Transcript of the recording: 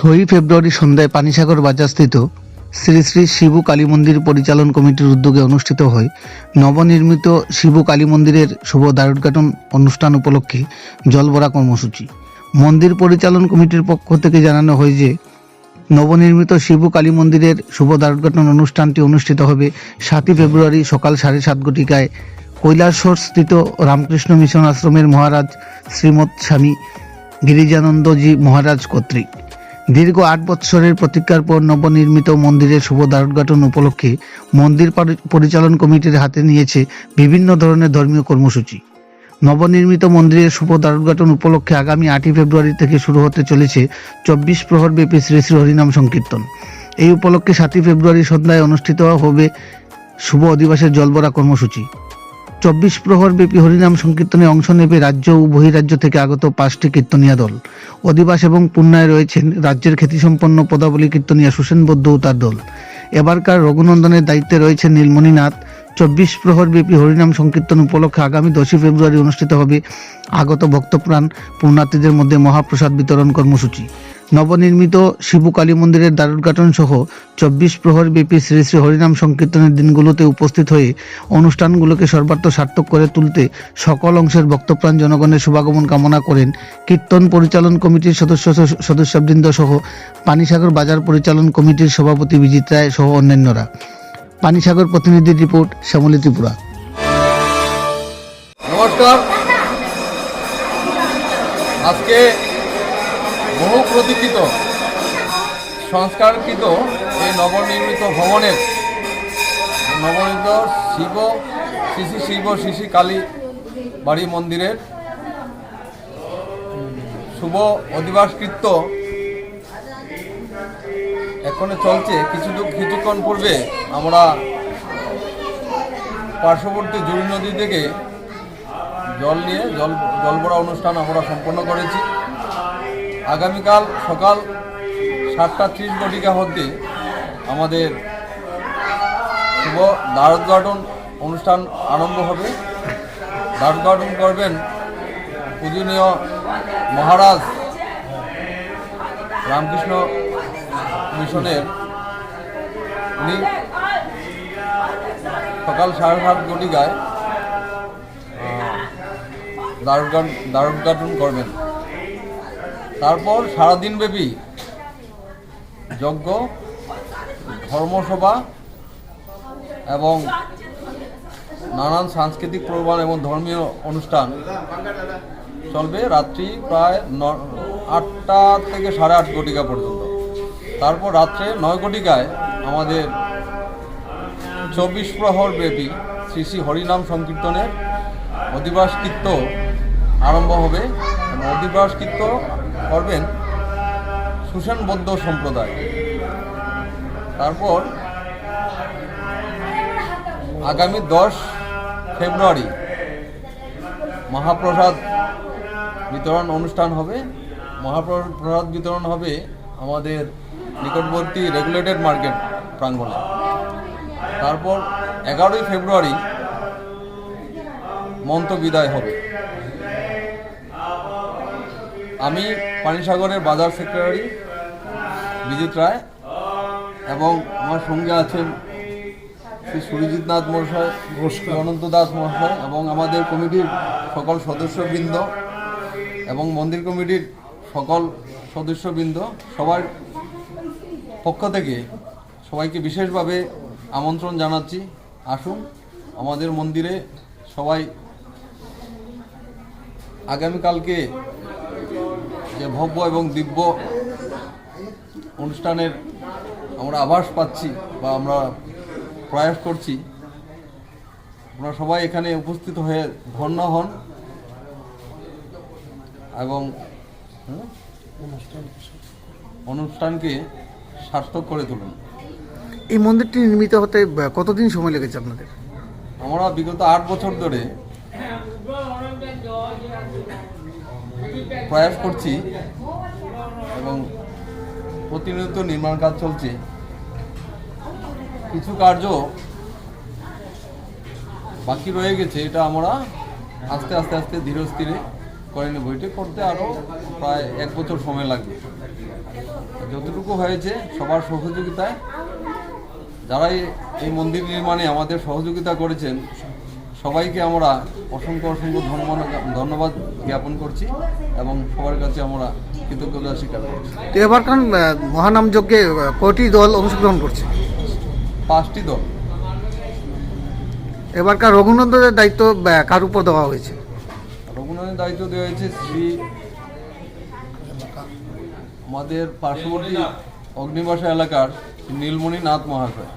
6 ফেব্রুয়ারি সন্ধ্যায় পানিসাগর বাজারস্থিত শ্রী শ্রী শিবু কালী মন্দির পরিচালন কমিটির উদ্যোগে অনুষ্ঠিত হয় নবনির্মিত শিবু কালী মন্দিরের শুভ দ্বারোদ্ঘাটন অনুষ্ঠান উপলক্ষে জলভরা কর্মসূচি। মন্দির পরিচালন কমিটির পক্ষ থেকে জানানো হয় যে নবনির্মিত শিবু কালী মন্দিরের শুভ দ্বারোদ্ঘাটন অনুষ্ঠানটি অনুষ্ঠিত হবে 7 ফেব্রুয়ারি সকাল 7:30 ঘটিকায় কৈলাসহরস্থিত রামকৃষ্ণ মিশন আশ্রমের মহারাজ শ্রীমৎ স্বামী গিরিজানন্দজি মহারাজ কর্তৃক। দীর্ঘ 8 বৎসরের প্রতীক্ষার পর নবনির্মিত মন্দিরের শুভ দ্বারোদ্ঘাটন উপলক্ষে মন্দির পরিচালন কমিটির হাতে নিয়েছে বিভিন্ন ধরনের ধর্মীয় কর্মসূচি। নবনির্মিত মন্দিরের শুভ দ্বারোদ্ঘাটন উপলক্ষে আগামী 8 ফেব্রুয়ারি থেকে শুরু হতে চলেছে 24 প্রহর ব্যাপী শ্রী শ্রী হরিনাম সংকীর্তন। এই উপলক্ষে 7 ফেব্রুয়ারি সন্ধ্যায় অনুষ্ঠিত হবে শুভ অধিবাসের জলভরা কর্মসূচি। 24 প্রহর ব্যাপী হরিনাম সংকীর্তনে অংশ নেবে রাজ্য ও বহিরাজ্য থেকে আগত 5টি কীর্তনিয়া দল। অধিবাস এবং পুণ্যায় রয়েছেন রাজ্যের খ্যাতিসম্পন্ন পদাবলী কীর্তনিয়া সুসেন বৌদ্ধ ও তার দল। এবারকার রঘুনন্দনের দায়িত্বে রয়েছেন নীলমণিনাথ। 24 প্রহর ব্যাপী হরিনাম সংকীর্তন উপলক্ষে আগামী 10 ফেব্রুয়ারি অনুষ্ঠিত হবে আগত ভক্তপ্রাণ পুণ্যার্থীদের মধ্যে মহাপ্রসাদ বিতরণ কর্মসূচি। নবনির্মিত শিবু কালী মন্দিরের দ্বারোদ্ঘাটন সহ 24 প্রহর ব্যাপী শ্রী শ্রী হরিনাম সংকীর্তনের দিনগুলোতে উপস্থিত হয়ে অনুষ্ঠানগুলোকে সর্বার্থ সার্থক করে তুলতে সকল অংশের ভক্তপ্রাণ জনগণের শুভাগমন কামনা করেন কীর্তন পরিচালন কমিটির সদস্যবৃন্দ সহ পানিসাগর বাজার পরিচালন কমিটির সভাপতি বিজিত রায় সহ অন্যান্যরা। পানিসাগর প্রতিনিধির রিপোর্ট, শ্যামলী ত্রিপুরা। নমস্কার। আজকে বহু প্রতীক্ষিত সংস্কারকৃত এই নবনির্মিত ভবনের নবনির্মিত শিব শ্রী কালী বাড়ি মন্দিরের শুভ অধিবাসকৃত্য এখনো চলছে। কিছুক্ষণ পূর্বে আমরা পার্শ্ববর্তী জুড়ি নদী থেকে জল নিয়ে জলভরা অনুষ্ঠান আমরা সম্পন্ন করেছি। আগামীকাল সকাল 7:30 ঘটিকা হতে আমাদের শুভ দ্বারোদ্ঘাটন অনুষ্ঠান আরম্ভ হবে। দ্বারোদ্ঘাটন করবেন পূজনীয় মহারাজ রামকৃষ্ণ মিশনের। উনি সকাল 7:30 ঘটিকায় দ্বারোদ্ঘাটন করবেন। তারপর সারাদিনব্যাপী যজ্ঞ, ধর্মসভা এবং নানান সাংস্কৃতিক প্রোগ্রাম এবং ধর্মীয় অনুষ্ঠান চলবে রাত্রি প্রায় 8টা থেকে 8:30 ঘটিকা পর্যন্ত। তারপর রাত্রে 9 ঘটিকায় আমাদের 24 প্রহর ব্যাপী শ্রী শ্রী হরিনাম সংকীর্তনের অধিবাসকৃত্য আরম্ভ হবে। অধিবাসকৃত্য করবেন সুসেন বৌদ্ধ সম্প্রদায়। তারপর আগামী 10 ফেব্রুয়ারি মহাপ্রসাদ বিতরণ অনুষ্ঠান হবে। মহাপ্রসাদ বিতরণ হবে আমাদের নিকটবর্তী রেগুলেটেড মার্কেট প্রাঙ্গণে। তারপর 11 ফেব্রুয়ারি মন্ত্র বিদায় হবে। আমি পানিসাগরের বাজার সেক্রেটারি বিজিত রায় এবং আমার সঙ্গে আছেন শ্রী সুরজিৎ নাথ মহাশয়, অনন্ত দাস মহাশয় এবং আমাদের কমিটির সকল সদস্যবৃন্দ এবং মন্দির কমিটির সকল সদস্যবৃন্দ। সবার পক্ষ থেকে সবাইকে বিশেষভাবে আমন্ত্রণ জানাচ্ছি। আসুন আমাদের মন্দিরে সবাই আগামীকালকে যে ভব্য এবং দিব্য অনুষ্ঠানের আমরা আভাস পাচ্ছি বা আমরা প্রয়াস করছি, আপনারা সবাই এখানে উপস্থিত হয়ে ধন্য হন এবং অনুষ্ঠানকে সার্থক করে তুলুন। এই মন্দিরটি নির্মিত হতে কতদিন সময় লেগেছে আপনাদের? আমরা বিগত 8 বছর ধরে প্রয়াস করছি এবং প্রতিনিয়ত নির্মাণ কাজ চলছে। কিছু কার্য বাকি রয়ে গেছে, এটা আমরা আস্তে আস্তে ধীরে স্থিরে করে নেব। এটা করতে আরও প্রায় 1 বছর সময় লাগবে। যতটুকু হয়েছে সবার সহযোগিতায়, যারাই এই মন্দির নির্মাণে আমাদের সহযোগিতা করেছেন সবাইকে আমরা অসংখ্য অসংখ্য ধন্যবাদ জ্ঞাপন করছি এবং সবার কাছে আমরা কৃতজ্ঞতা স্বীকার করছি। তো এবারকার মহানাম যজ্ঞে কয়টি দল অংশগ্রহণ করছে? 5টি দল। এবারকার রঘুনন্দনের দায়িত্ব কার উপর দেওয়া হয়েছে? রঘুনাথের দায়িত্ব দেওয়া হয়েছে শ্রী আমাদের পার্শ্ববর্তী অগ্নিবাসা এলাকার নীলমণি নাথ মহাশয়।